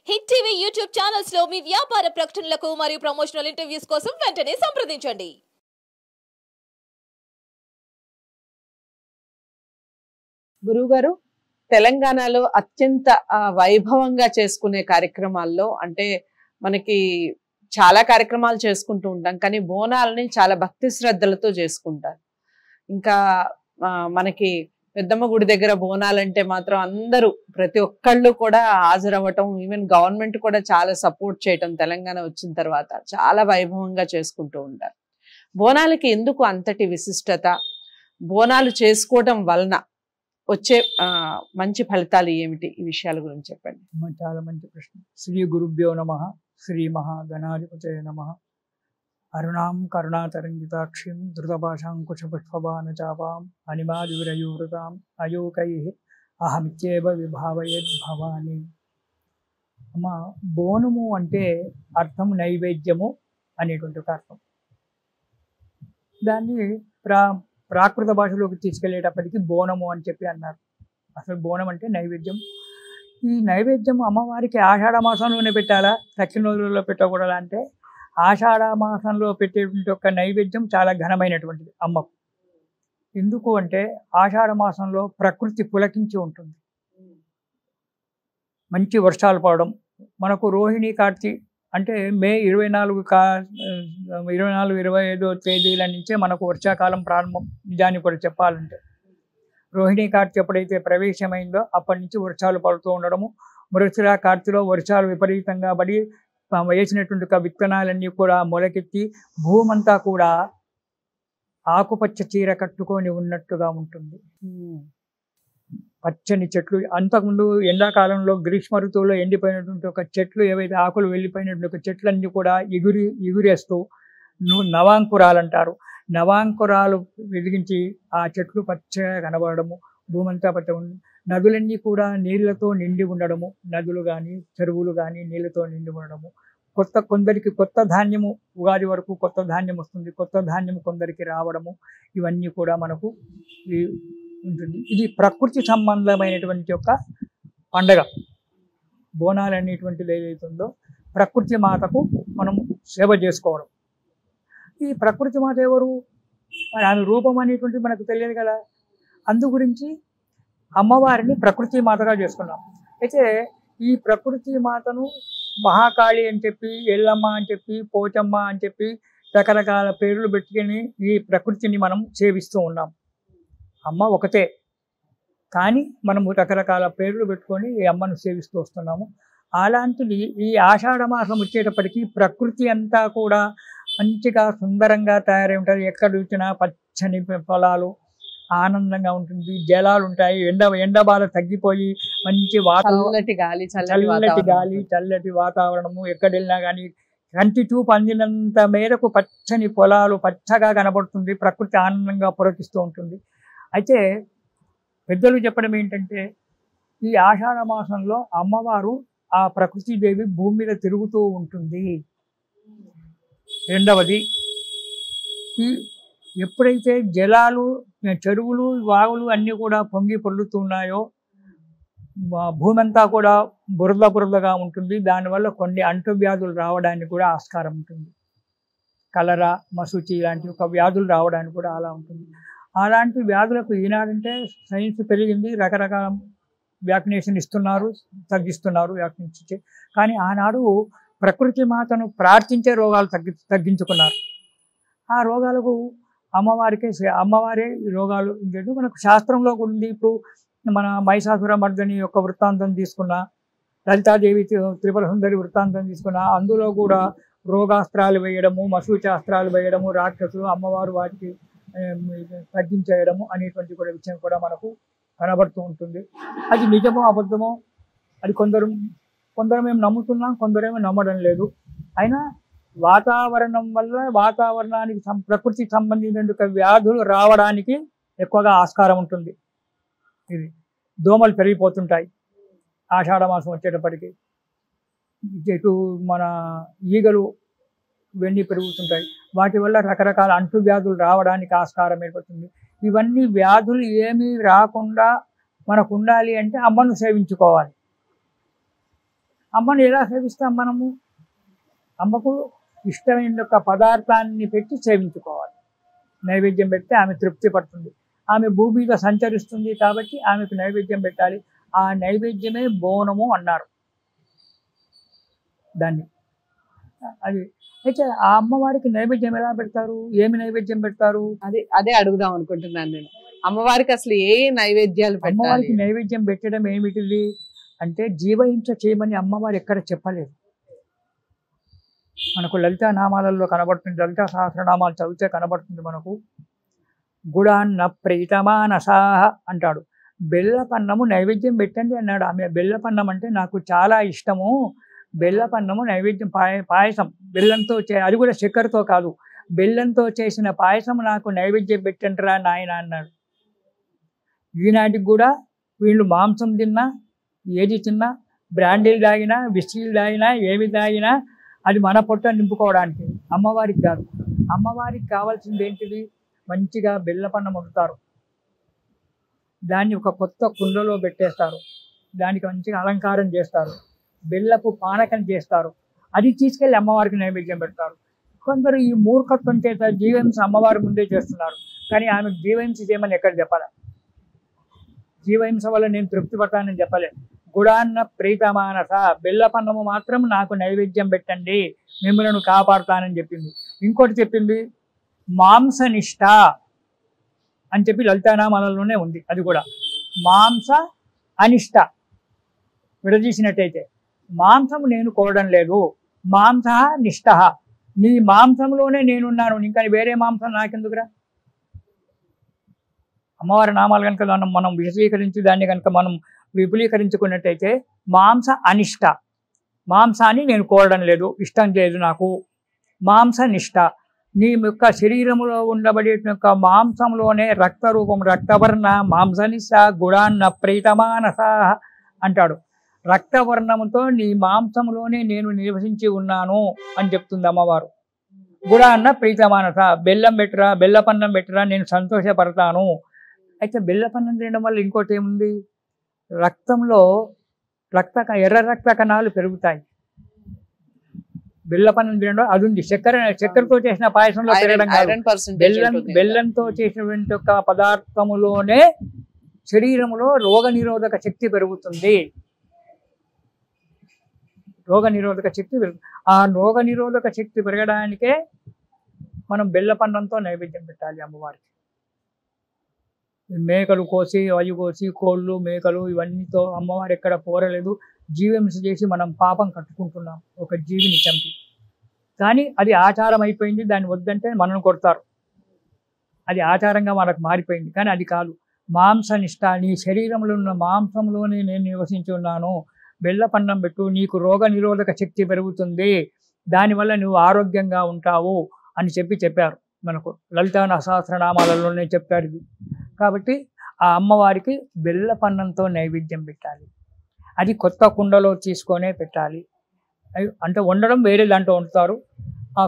Hit TV YouTube channels లో మీ వ్యాపార ప్రకటనలకు మరియు ప్రమోషనల్ ఇంటర్వ్యూస్ కోసం వెంటనే సంప్రదించండి. గురువుగారు, తెలంగాణలో అత్యంత వైభవంగా చేసుకునే కార్యక్రమాల్లో అంటే మనకి చాలా కార్యక్రమాలు చేసుకుంటూ ఉంటాం, కానీ బోనాలని చాలా భక్తి శ్రద్ధలతో చేసుకుంటారు. ఇంకా మనకి పెద్దమ్మ గుడి దగ్గర బోనాలంటే మాత్రం అందరూ ప్రతి ఒక్కళ్ళు కూడా హాజరవ్వటం, ఈవెన్ గవర్నమెంట్ కూడా చాలా సపోర్ట్ చేయటం తెలంగాణ వచ్చిన తర్వాత చాలా వైభవంగా చేసుకుంటూ ఉంటారు. బోనాలకి ఎందుకు అంతటి విశిష్టత? బోనాలు చేసుకోవటం వలన వచ్చే మంచి ఫలితాలు ఏమిటి? ఈ విషయాల గురించి చెప్పండి. చాలా మంచి ప్రశ్న. శ్రీ గురుభ్యో నమః. శ్రీ మహాగణాధిపతయే నమః. అరుణాం కరుణాతరంగితాక్షిం ధృతపాశాంకుశపుష్పబాణచాపాం అనిమాదివిరయూవృతాం అయోకైః అహమిత్యేవ విభావయేద్ భవాని. అమ్మ, బోనము అంటే అర్థం నైవేద్యము అనేటువంటి ఒక అర్థం. దాన్ని ప్రాకృత భాషలోకి తీసుకెళ్లేటప్పటికి బోనము అని చెప్పి అన్నారు. అసలు బోనం అంటే నైవేద్యం. ఈ నైవేద్యం అమ్మవారికి ఆషాఢ మాసంలోనే పెట్టాలా, తక్కిన రోజుల్లో పెట్టకూడదా అంటే ఆషాఢ మాసంలో పెట్టేటువంటి ఒక నైవేద్యం చాలా ఘనమైనటువంటిది అమ్మకు. ఎందుకు అంటే ఆషాఢ మాసంలో ప్రకృతి పులకించి ఉంటుంది, మంచి వర్షాలు పడడం. మనకు రోహిణి కార్తీ అంటే మే 24-25 తేదీల నుంచే మనకు వర్షాకాలం ప్రారంభం. నిజానికి కూడా చెప్పాలంటే రోహిణి కార్తీ ఎప్పుడైతే ప్రవేశమైందో అప్పటి నుంచి వర్షాలు పడుతూ ఉండడము, మృగశిర కార్తీలో వర్షాలు విపరీతంగా పడి వేసినటువంటి విత్తనాలన్నీ కూడా మొలకెత్తి భూమంతా కూడా ఆకుపచ్చ చీర కట్టుకొని ఉన్నట్టుగా ఉంటుంది. పచ్చని చెట్లు. అంతకుముందు ఎండాకాలంలో గ్రీష్మ ఋతువులో ఎండిపోయినటువంటి ఒక చెట్లు, ఏవైతే ఆకులు వెళ్ళిపోయినటువంటి ఒక చెట్లన్నీ కూడా ఎగురేస్తూ నవాంకురాలు అంటారు. నవాంకురాలు వెలిగించి ఆ చెట్లు పచ్చగా కనబడము, భూమంతా పచ్చ. నదులన్నీ కూడా నీళ్లతో నిండి ఉండడము, నదులు కానీ చెరువులు కానీ నీళ్ళతో నిండి ఉండడము. కొందరికి కొత్త ధాన్యము, ఉగాది వరకు కొత్త ధాన్యం వస్తుంది, కొత్త ధాన్యం కొందరికి రావడము, ఇవన్నీ కూడా మనకు ఉంటుంది. ఇది ప్రకృతి సంబంధమైనటువంటి ఒక పండగ. బోనాలు అనేటువంటిది ఏదైతుందో ప్రకృతి మాతకు మనం సేవ చేసుకోవడం. ఈ ప్రకృతి మాత ఎవరు? ఆమె రూపం అనేటువంటిది మనకు తెలియదు కదా. అందు గురించి అమ్మవారిని ప్రకృతి మాతగా చేసుకున్నాం. అయితే ఈ ప్రకృతి మాతను మహాకాళి అని చెప్పి, ఎల్లమ్మ అని చెప్పి, పోచమ్మ అని చెప్పి రకరకాల పేర్లు పెట్టుకుని ఈ ప్రకృతిని మనం సేవిస్తూ ఉన్నాం. అమ్మ ఒకటే, కానీ మనము రకరకాల పేర్లు పెట్టుకొని ఈ అమ్మను సేవిస్తూ వస్తున్నాము. అలాంటిది ఈ ఆషాఢ మాసం వచ్చేటప్పటికి ప్రకృతి అంతా కూడా మంచిగా సుందరంగా తయారై ఉంటుంది. ఎక్కడ చూసినా పచ్చని పొలాలు, ఆనందంగా ఉంటుంది, జలాలు ఉంటాయి, ఎండబాల తగ్గిపోయి మంచి చల్లటి గాలి, చల్లటి వాతావరణము. ఎక్కడ వెళ్ళినా కానీ కంటి చూపు అందినంత మేరకు పచ్చని పొలాలు పచ్చగా కనబడుతుంది, ప్రకృతి ఆనందంగా పులకిస్తూ ఉంటుంది. అయితే పెద్దలు చెప్పడం ఏంటంటే ఈ ఆషాఢ మాసంలో అమ్మవారు ఆ ప్రకృతిదేవి భూమి మీద తిరుగుతూ ఉంటుంది. రెండవది, ఈ ఎప్పుడైతే జలాలు, చెరువులు, వాగులు అన్నీ కూడా పొంగి పొర్లుతున్నాయో భూమి అంతా కూడా బురదగా ఉంటుంది. దానివల్ల కొన్ని అంటువ్యాధులు రావడానికి కూడా ఆస్కారం ఉంటుంది. కలరా, మసూచి ఇలాంటి ఒక వ్యాధులు రావడానికి కూడా అలా ఉంటుంది. అలాంటి వ్యాధులకు ఈనాడంటే సైన్స్ పెరిగింది, రకరకాల వ్యాక్సినేషన్ ఇస్తున్నారు, తగ్గిస్తున్నారు వ్యాక్సినేషన్. కానీ ఆనాడు ప్రకృతి మాతను ప్రార్థించే రోగాలు తగ్గించుకున్నారు. ఆ రోగాలకు అమ్మవారే ఈ రోగాలు మనకు శాస్త్రంలో ఉంది. ఇప్పుడు మన మహిషాసుర మర్దని యొక్క వృత్తాంతం తీసుకున్న, లలితాదేవి త్రిపుర సుందరి వృత్తాంతం తీసుకున్న, అందులో కూడా రోగాస్త్రాలు వేయడము, మసూచాస్త్రాలు వేయడము, రాక్షసులు, అమ్మవారు వాటికి తగ్గించేయడము అనేటువంటి కూడా విషయం కూడా మనకు కనబడుతూ ఉంటుంది. అది నిజమో అబద్ధమో అది కొందరు మేము నమ్ముతున్నాం, కొందరేమో నమ్మడం లేదు. అయినా వాతావరణం వల్ల వాతావరణానికి ప్రకృతికి సంబంధించిన వ్యాధులు రావడానికి ఎక్కువగా ఆస్కారం ఉంటుంది. ఇది దోమలు పెరిగిపోతుంటాయి ఆషాఢ మాసం వచ్చేటప్పటికి. ఇటు మన ఈగలు ఇవన్నీ పెరుగుతుంటాయి. వాటి వల్ల రకరకాల అంటువ్యాధులు రావడానికి ఆస్కారం ఏర్పడుతుంది. ఇవన్నీ వ్యాధులు ఏమీ రాకుండా మనకు ఉండాలి అంటే అమ్మను సేవించుకోవాలి. అమ్మను ఎలా సేవిస్తాం మనము? అమ్మకు ఇష్టమైన యొక్క పదార్థాన్ని పెట్టి సేవించుకోవాలి. నైవేద్యం పెడితే ఆమె తృప్తి పడుతుంది. ఆమె భూమి మీద సంచరిస్తుంది కాబట్టి ఆమెకు నైవేద్యం పెట్టాలి. ఆ నైవేద్యమే బోనము అన్నారు దాన్ని. అది అయితే ఆ అమ్మవారికి నైవేద్యం ఎలా పెడతారు? ఏమి నైవేద్యం పెడతారు? అదే అడుగుదాం అనుకుంటున్నాను నేను. అమ్మవారికి అసలు ఏ నైవేద్యాలు పెట్టాలి? అమ్మవారికి నైవేద్యం పెట్టడం ఏమిటిది అంటే జీవహింస చేయమని అమ్మవారు ఎక్కడ చెప్పలేదు. మనకు లలితా నామాలలో కనబడుతుంది, లలితా సహస్రనామాలు చదివితే కనబడుతుంది మనకు. గుడాన్న ప్రీతమానసాహ అంటాడు. బెల్లపన్నము నైవేద్యం పెట్టండి అన్నాడు. ఆమె బెల్లపన్నం అంటే నాకు చాలా ఇష్టము, బెల్లపన్నము నైవేద్యం పాయసం బెల్లంతో అది కూడా చక్కెరతో కాదు, బెల్లంతో చేసిన పాయసం నాకు నైవేద్యం పెట్టండి రా నాయన అన్నాడు. ఈనాటికి కూడా వీళ్ళు మాంసం తిన్నా, ఏది తిన్నా, బ్రాండీలు తాగినా, విస్కీలు తాగినా, ఏమి తాగినా అది మన పొట్ట నింపుకోవడానికి, అమ్మవారికి కాదు. అమ్మవారికి కావాల్సింది ఏంటిది? మంచిగా బెల్లపన్నం వండుతారు, దాన్ని ఒక కొత్త కుండలో పెట్టేస్తారు, దానికి మంచిగా అలంకారం చేస్తారు, బెల్లపు పానకం చేస్తారు, అది తీసుకెళ్ళి అమ్మవారికి నైవేద్యం పెడతారు. కొందరు ఈ మూర్ఖత్వం చేత జీవహింస అమ్మవారి ముందే చేస్తున్నారు, కానీ ఆమె జీవహింస చేయమని ఎక్కడ చెప్పలే. జీవహింస వల్ల నేను తృప్తి పడతానని చెప్పలే. గుడాన్న ప్రీతమానస, బెల్లపన్నము మాత్రం నాకు నైవేద్యం పెట్టండి, మిమ్మల్ని కాపాడుతానని చెప్పింది. ఇంకోటి చెప్పింది మాంసనిష్ట అని చెప్పి లలితానామాలలోనే ఉంది. అది కూడా మాంస అనిష్ట విడదీసినట్టయితే, మాంసము నేను కోరడం లేదు, మాంస నిష్ట, నీ మాంసంలోనే నేనున్నాను, ఇంకా వేరే మాంసం నాకెందుకురా? అమ్మవారి నామాలు కనుక మనం విశదీకరించి దాన్ని కనుక మనం విపులీకరించుకున్నట్టయితే మాంస అనిష్ట, మాంసాన్ని నేను కోరడం లేదు, ఇష్టం లేదు నాకు. మాంస నిష్ట, నీ యొక్క శరీరంలో ఉండబడే యొక్క మాంసంలోనే రక్తరూపం, రక్తవర్ణ మాంసనిష్ట గుడాన్న ప్రీతమానస అంటాడు. రక్తవర్ణముతో నీ మాంసంలోనే నేను నివసించి ఉన్నాను అని చెప్తుంది అమ్మవారు. గుడాన్న ప్రీతమానస, బెల్లం పెట్టరా, బెల్లపన్నం పెట్టరా, నేను సంతోషపడతాను. అయితే బెల్లపన్నం తినడం వల్ల ఇంకోటి ఏముంది? రక్తంలో ఎర్ర రక్త కణాలు పెరుగుతాయి. బెల్లపన్నం తినడం అది ఉంది. చక్కెరతో చేసిన పాయసంలో పెరగడం కాదు, బెల్లంతో చేసినటువంటి ఒక పదార్థములోనే శరీరంలో రోగ నిరోధక శక్తి పెరుగుతుంది. రోగ నిరోధక శక్తి ఆ రోగ నిరోధక శక్తి పెరగడానికే మనం బెల్లపన్నంతో నైవేద్యం పెట్టాలి అమ్మవారికి. మేకలు కోసి, అవి కోసి, కోళ్ళు, మేకలు ఇవన్నీతో అమ్మవారు ఎక్కడ కోరలేదు. జీవహింస చేసి మనం పాపం కట్టుకుంటున్నాం ఒక జీవిని చంపి. కానీ అది ఆచారం అయిపోయింది, దాన్ని వద్దంటే మనల్ని కొడతారు. అది ఆచారంగా మనకు మారిపోయింది. కానీ అది కాదు. మాంసనిష్ట, నీ శరీరంలో ఉన్న మాంసంలోనే నేను నివసించి ఉన్నాను, బెల్లపన్నం పెట్టు, నీకు రోగ నిరోధక శక్తి పెరుగుతుంది, దానివల్ల నువ్వు ఆరోగ్యంగా ఉంటావు అని చెప్పారు మనకు. లలితా సహస్రనామాలలోనే చెప్పారు ఇది. కాబట్టి ఆ అమ్మవారికి బెల్లపన్నంతో నైవేద్యం పెట్టాలి. అది కొత్త కుండలో తీసుకొనే పెట్టాలి. అంటే వండడం వేరే దాంట్లో వండుతారు. ఆ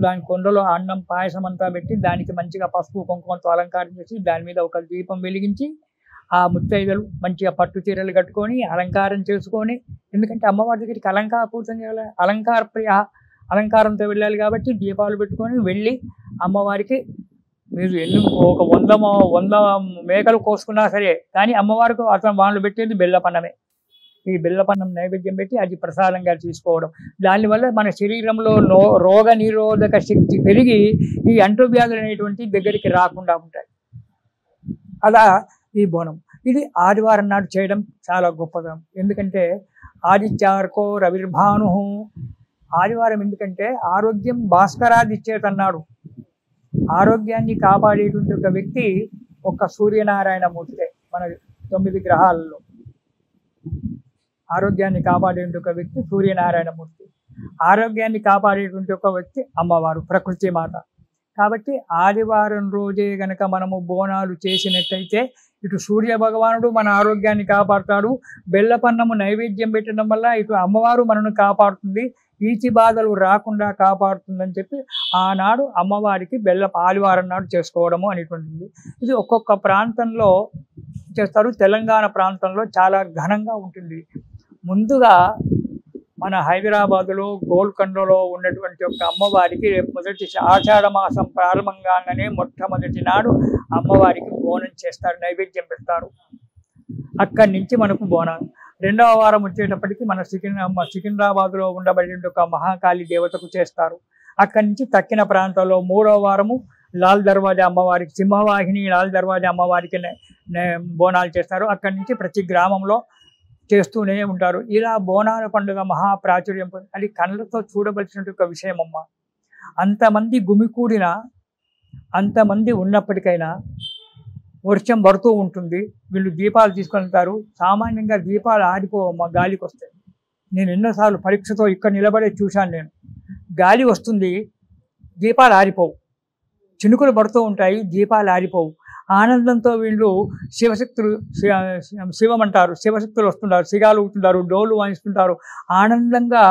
దాని కుండలో అన్నం పాయసం అంతా పెట్టి దానికి మంచిగా పసుపు కుంకుమతో అలంకారం చేసి దాని మీద ఒక దీపం వెలిగించి ఆ ముత్తైదలు మంచిగా పట్టు చీరలు కట్టుకొని అలంకారం చేసుకొని, ఎందుకంటే అమ్మవారి దగ్గరికి అలంకార పూజం చేయాలి, అలంకార ప్రియ, అలంకారంతో వెళ్ళాలి కాబట్టి దీపాలు పెట్టుకొని వెళ్ళి అమ్మవారికి మీరు ఒక 100 మేకలు కోసుకున్నా సరే, కానీ అమ్మవారికి అతను వాళ్ళు పెట్టేది బెల్లపన్నమే. ఈ బెల్లపన్నం నైవేద్యం పెట్టి అది ప్రసాదంగా తీసుకోవడం, దానివల్ల మన శరీరంలో రోగ నిరోధక శక్తి పెరిగి ఈ అంటువ్యాధులు అనేటువంటి దగ్గరికి రాకుండా ఉంటాయి. అలా ఈ బోనం ఇది ఆదివారం నాడు చేయడం చాలా గొప్పదనం. ఎందుకంటే ఆదిత్యార్కో రవిర్భాను, ఆదివారం ఎందుకంటే ఆరోగ్యం భాస్కరాదిచ్చేతన్నాడు. ఆరోగ్యాన్ని కాపాడేటువంటి ఒక వ్యక్తి ఒక్క సూర్యనారాయణ మూర్తే. మన 9 గ్రహాలలో ఆరోగ్యాన్ని కాపాడేటువంటి ఒక వ్యక్తి సూర్యనారాయణ మూర్తి, ఆరోగ్యాన్ని కాపాడేటువంటి ఒక వ్యక్తి అమ్మవారు ప్రకృతి మాత. కాబట్టి ఆదివారం రోజే గనక మనము బోనాలు చేసినట్టయితే ఇటు సూర్య భగవానుడు మన ఆరోగ్యాన్ని కాపాడుతాడు, బెల్లపన్నము నైవేద్యం పెట్టడం వల్ల ఇటు అమ్మవారు మనను కాపాడుతుంది, ఈచి బాధలు రాకుండా కాపాడుతుందని చెప్పి ఆనాడు అమ్మవారికి ఆదివారం నాడు చేసుకోవడము అనేటువంటిది. ఇది ఒక్కొక్క ప్రాంతంలో చేస్తారు. తెలంగాణ ప్రాంతంలో చాలా ఘనంగా ఉంటుంది. ముందుగా మన హైదరాబాదులో గోల్కొండలో ఉన్నటువంటి ఒక అమ్మవారికి రేపు మొదటి ఆషాఢ మాసం ప్రారంభం కాగానే మొట్టమొదటి నాడు అమ్మవారికి బోనం చేస్తారు, నైవేద్యం పెడతారు. అక్కడి నుంచి మనకు బోనాలు. రెండవ వారం వచ్చేటప్పటికి మన సికింద్రాబాద్లో ఉండబడి ఒక మహాకాళి దేవతకు చేస్తారు. అక్కడి నుంచి తక్కిన ప్రాంతాల్లో మూడవ వారము లాల్ దర్వాజా అమ్మవారికి, సింహవాహిని లాల్ దర్వాజా అమ్మవారికి బోనాలు చేస్తారు. అక్కడి నుంచి ప్రతి గ్రామంలో చేస్తూనే ఉంటారు. ఇలా బోనాల పండుగ మహాప్రాచుర్యం, అది కళ్ళతో చూడవలసిన ఒక విషయం అమ్మ. అంతమంది గుమికూడిన, అంతమంది ఉన్నప్పటికైనా వర్షం పడుతూ ఉంటుంది, వీళ్ళు దీపాలు తీసుకొని వెళ్తారు. సామాన్యంగా దీపాలు ఆరిపోవమ్మ, గాలికి వస్తాయి. నేను ఎన్నోసార్లు పరీక్షతో ఇక్కడ నిలబడే చూశాను. నేను గాలి వస్తుంది, దీపాలు ఆరిపోవు, చినుకులు పడుతూ ఉంటాయి, దీపాలు ఆరిపోవు. ఆనందంతో వీళ్ళు శివశక్తులు, శివమంటారు, శివశక్తులు వస్తుంటారు, సిగాలు ఊగుతుంటారు, డోలు వాయిస్తుంటారు, ఆనందంగా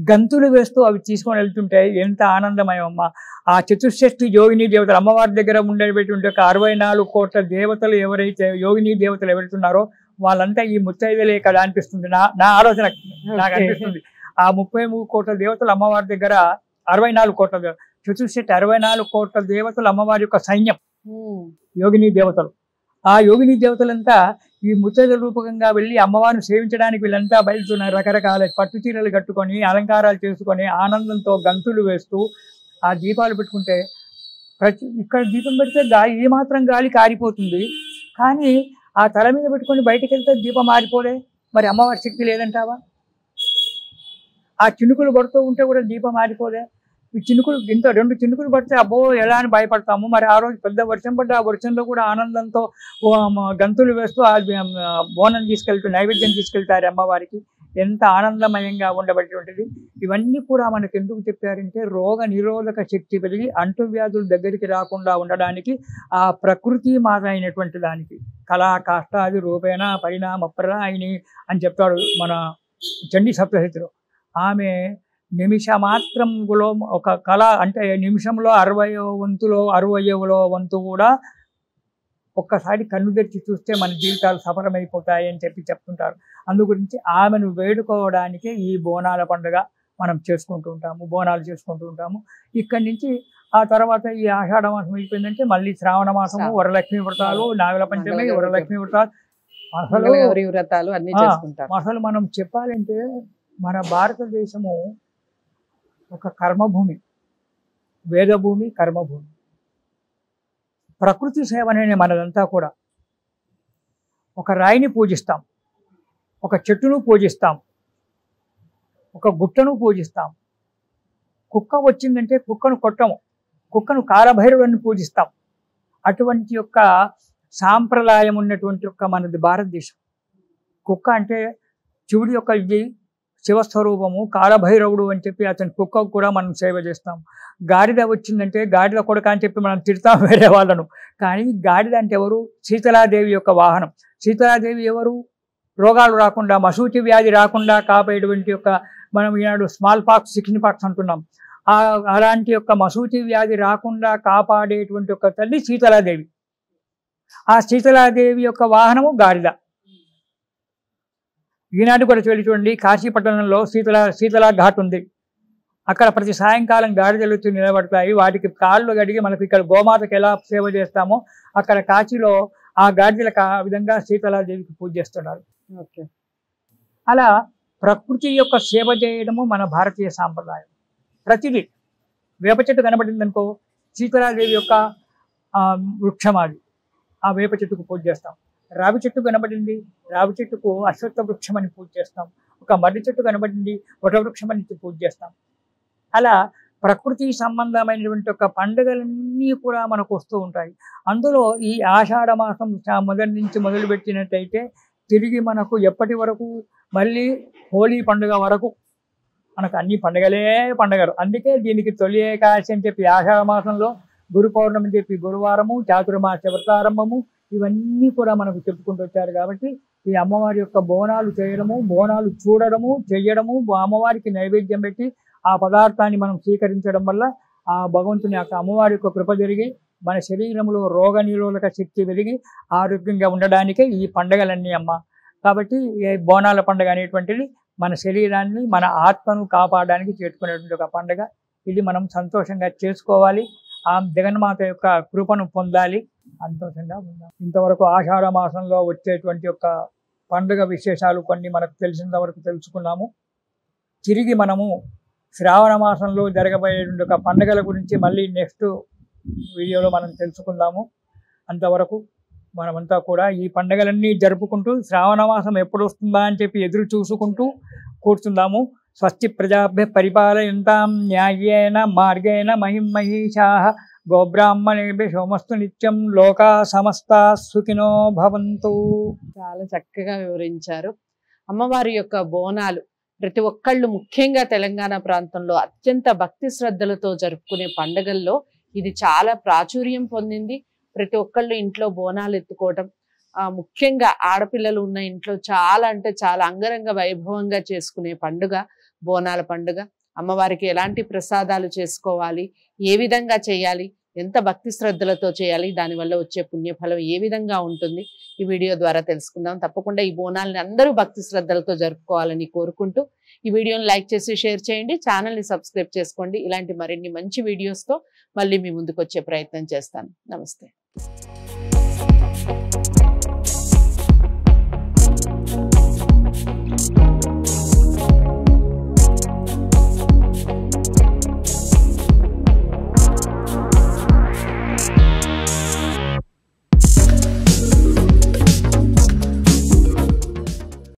గంతులు వేస్తూ అవి తీసుకొని వెళ్తుంటే ఎంత ఆనందమయమమ్మా. ఆ చతుషష్ఠి యోగిని దేవతలు అమ్మవారి దగ్గర ఉండేటువంటి ఒక 64 కోట్ల దేవతలు ఎవరైతే యోగిని దేవతలు ఎవరుతున్నారో వాళ్ళంతా ఈ ముత్తైదులే కదా అనిపిస్తుంది. నా ఆలోచన నాకు అనిపిస్తుంది. ఆ 33 కోట్ల దేవతలు అమ్మవారి దగ్గర 64 కోట్ల చతుషష్ఠి 64 కోట్ల దేవతలు అమ్మవారి యొక్క సైన్యం, యోగిని దేవతలు. ఆ యోగిని దేవతలంతా ఈ ముత్తైదుల రూపకంగా వెళ్ళి అమ్మవారిని సేవించడానికి వీళ్ళంతా బయలుతున్నారు. రకరకాల పట్టు చీరలు కట్టుకొని, అలంకారాలు చేసుకొని, ఆనందంతో గంతులు వేస్తూ ఆ దీపాలు పెట్టుకుంటే, ఇక్కడ దీపం పెడితే గాలి, ఏ మాత్రం గాలి కారిపోతుంది, కానీ ఆ తల మీద పెట్టుకొని బయటికి వెళ్తే దీపం ఆరిపోలే. మరి అమ్మవారి శక్తి లేదంటావా? ఆ చినుకులు పడుతూ ఉంటే కూడా దీపం ఆరిపోలే. ఈ చినుకులు ఇంత 2 చినుకులు పడితే అబ్బో ఎలా అని భయపడతాము. మరి ఆ రోజు పెద్ద వర్షం పడ్డ, ఆ వర్షంలో కూడా ఆనందంతో గంతులు వేస్తూ ఆ బోనం తీసుకెళ్తూ నైవేద్యం తీసుకెళ్తారు అమ్మవారికి. ఎంత ఆనందమయంగా ఉండబడినటువంటిది. ఇవన్నీ కూడా మనకు ఎందుకు చెప్పారంటే రోగ నిరోధక శక్తి పెరిగి అంటువ్యాధుల దగ్గరికి రాకుండా ఉండడానికి, ఆ ప్రకృతి మాత అయినటువంటి దానికి కళా కాష్టాది రూపేణ పరిణామప్రదాయిని అని చెప్తాడు మన చండీ సప్తశతిలో. ఆమె నిమిషమాత్రంలో ఒక కళ, అంటే నిమిషంలో 60వ వంతులో 60వ వంతు కూడా ఒక్కసారి కన్ను తెరిచి చూస్తే మన జీవితాలు సఫలమైపోతాయి అని చెప్తుంటారు. అందు గురించి ఆమెను వేడుకోవడానికే ఈ బోనాల పండుగ మనం చేసుకుంటూ ఉంటాము, బోనాలు చేసుకుంటూ ఉంటాము. ఇక్కడి నుంచి ఆ తర్వాత ఈ ఆషాఢ మాసం అయిపోయిందంటే మళ్ళీ శ్రావణ మాసము, వరలక్ష్మి వ్రతాలు, నాగల పంచమి, వరలక్ష్మి వ్రతాలు, వ్రతాలు అన్ని చేసుకుంటారు. అసలు మనం చెప్పాలంటే మన భారతదేశము ఒక కర్మభూమి, వేదభూమి, కర్మభూమి. ప్రకృతి సేవనే మనదంతా కూడా. ఒక రాయిని పూజిస్తాం, ఒక చెట్టును పూజిస్తాం, ఒక గుట్టను పూజిస్తాం. కుక్క వచ్చిందంటే కుక్కను కొట్టము, కుక్కను కాలభైరవుని పూజిస్తాం. అటువంటి యొక్క సాంప్రదాయం ఉన్నటువంటి యొక్క మనది భారతదేశం. కుక్క అంటే శివుడి యొక్క ఇది శివస్వరూపము, కాలభైరవుడు అని చెప్పి అతని కుక్కకు కూడా మనం సేవ చేస్తాం. గాడిద వచ్చిందంటే గాడిద కొడక అని చెప్పి మనం తిడతాం వేరే వాళ్ళను. కానీ గాడిద అంటే ఎవరు? శీతలాదేవి యొక్క వాహనం. శీతలాదేవి ఎవరు? రోగాలు రాకుండా, మసూచి వ్యాధి రాకుండా కాపాడేటువంటి యొక్క, మనం ఈనాడు స్మాల్ పాక్స్, చికెన్ పాక్స్ అంటున్నాం. అలాంటి యొక్క మసూచి వ్యాధి రాకుండా కాపాడేటువంటి ఒక తల్లి శీతలాదేవి. ఆ శీతలాదేవి యొక్క వాహనము గాడిద. ఈనాడు కూడా వెళ్ళి చూడండి, కాశీపట్టణంలో శీతలా ఘాట్ ఉంది. అక్కడ ప్రతి సాయంకాలం గాడిదలు వచ్చి నిలబడతాయి. వాటికి కాళ్ళు కడిగి మనకు ఇక్కడ గోమాతకు ఎలా సేవ చేస్తామో అక్కడ కాశీలో ఆ గాడిదలకు ఆ విధంగా శీతలాదేవికి పూజ చేస్తున్నారు. ఓకే. అలా ప్రకృతి యొక్క సేవ చేయడము మన భారతీయ సాంప్రదాయం. ప్రతిదీ వేప చెట్టు కనబడింది అనుకో, శీతలాదేవి యొక్క వృక్షం అది, ఆ వేప చెట్టుకు పూజ చేస్తాం. రావి చెట్టు కనబడింది, రావి చెట్టుకు అశ్వత్థ వృక్షం అని పూజ చేస్తాం. ఒక మర్రి చెట్టు కనబడింది, వటవృక్షం అని పూజ చేస్తాం. అలా ప్రకృతి సంబంధమైనటువంటి ఒక పండుగలన్నీ కూడా మనకు వస్తూ ఉంటాయి. అందులో ఈ ఆషాఢ మాసం మొదటి నుంచి మొదలుపెట్టినట్టయితే తిరిగి మనకు ఎప్పటి వరకు, మళ్ళీ హోలీ పండుగ వరకు మనకు అన్ని పండుగలు. అందుకే దీనికి తొలి ఏకాదశి అని చెప్పి ఆషాఢ మాసంలో, గురు పౌర్ణమి అని చెప్పి గురువారము, చాతుర్మాస వ్రతారంభము, ఇవన్నీ కూడా మనకు చెప్పుకుంటూ వచ్చారు. కాబట్టి ఈ అమ్మవారి యొక్క బోనాలు చేయడము, బోనాలు చూడడము, చెయ్యడము, అమ్మవారికి నైవేద్యం పెట్టి ఆ పదార్థాన్ని మనం స్వీకరించడం వల్ల ఆ భగవంతుని యొక్క అమ్మవారి యొక్క కృప జరిగి మన శరీరంలో రోగ నిరోధక శక్తి పెరిగి ఆరోగ్యంగా ఉండడానికే ఈ పండుగలన్నీ అమ్మ. కాబట్టి ఈ బోనాల పండుగ అనేటువంటిది మన శరీరాన్ని మన ఆత్మను కాపాడడానికి చేసుకునేటువంటి ఒక పండుగ. ఇది మనం సంతోషంగా చేసుకోవాలి. ఆ జగన్మాత యొక్క కృపను పొందాలి, సంతోషంగా ఉందాం. ఇంతవరకు ఆషాఢ మాసంలో వచ్చేటువంటి యొక్క పండుగ విశేషాలు కొన్ని మనకు తెలిసినంత వరకు తెలుసుకున్నాము. తిరిగి మనము శ్రావణ మాసంలో జరగబోయేటువంటి ఒక పండుగల గురించి మళ్ళీ నెక్స్ట్ వీడియోలో మనం తెలుసుకుందాము. అంతవరకు మనమంతా కూడా ఈ పండుగలన్నీ జరుపుకుంటూ శ్రావణ మాసం ఎప్పుడు వస్తుందా అని చెప్పి ఎదురు చూసుకుంటూ కూర్చుందాము. స్వస్తి ప్రజాభ్య పరిపాలయంతాం న్యాయేన మార్గేణ మహిమహీషాః గోబ్రాహ్మణేభ్యః శోమస్తు నిత్యం లోకా సమస్తా సుఖినో భవంతు. చాలా చక్కగా వివరించారు. అమ్మవారి యొక్క బోనాలు ప్రతి ఒక్కళ్ళు ముఖ్యంగా తెలంగాణ ప్రాంతంలో అత్యంత భక్తి శ్రద్ధలతో జరుపుకునే పండుగల్లో ఇది చాలా ప్రాచుర్యం పొందింది. ప్రతి ఒక్కళ్ళు ఇంట్లో బోనాలు ఎత్తుకోవటం, ముఖ్యంగా ఆడపిల్లలు ఉన్న ఇంట్లో చాలా అంటే చాలా అంగరంగ వైభవంగా చేసుకునే పండుగ బోనాల పండుగ. అమ్మవారికి ఎలాంటి ప్రసాదాలు చేసుకోవాలి, ఏ విధంగా చేయాలి, ఎంత భక్తి శ్రద్ధలతో చేయాలి, దానివల్ల వచ్చే పుణ్యఫలం ఏ విధంగా ఉంటుంది, ఈ వీడియో ద్వారా తెలుసుకుందాం. తప్పకుండా ఈ బోనాలని అందరూ భక్తి శ్రద్ధలతో జరుపుకోవాలని కోరుకుంటూ ఈ వీడియోని లైక్ చేసి షేర్ చేయండి, ఛానల్ని సబ్స్క్రైబ్ చేసుకోండి. ఇలాంటి మరిన్ని మంచి వీడియోస్తో మళ్ళీ మీ ముందుకు వచ్చే ప్రయత్నం చేస్తాను. నమస్తే.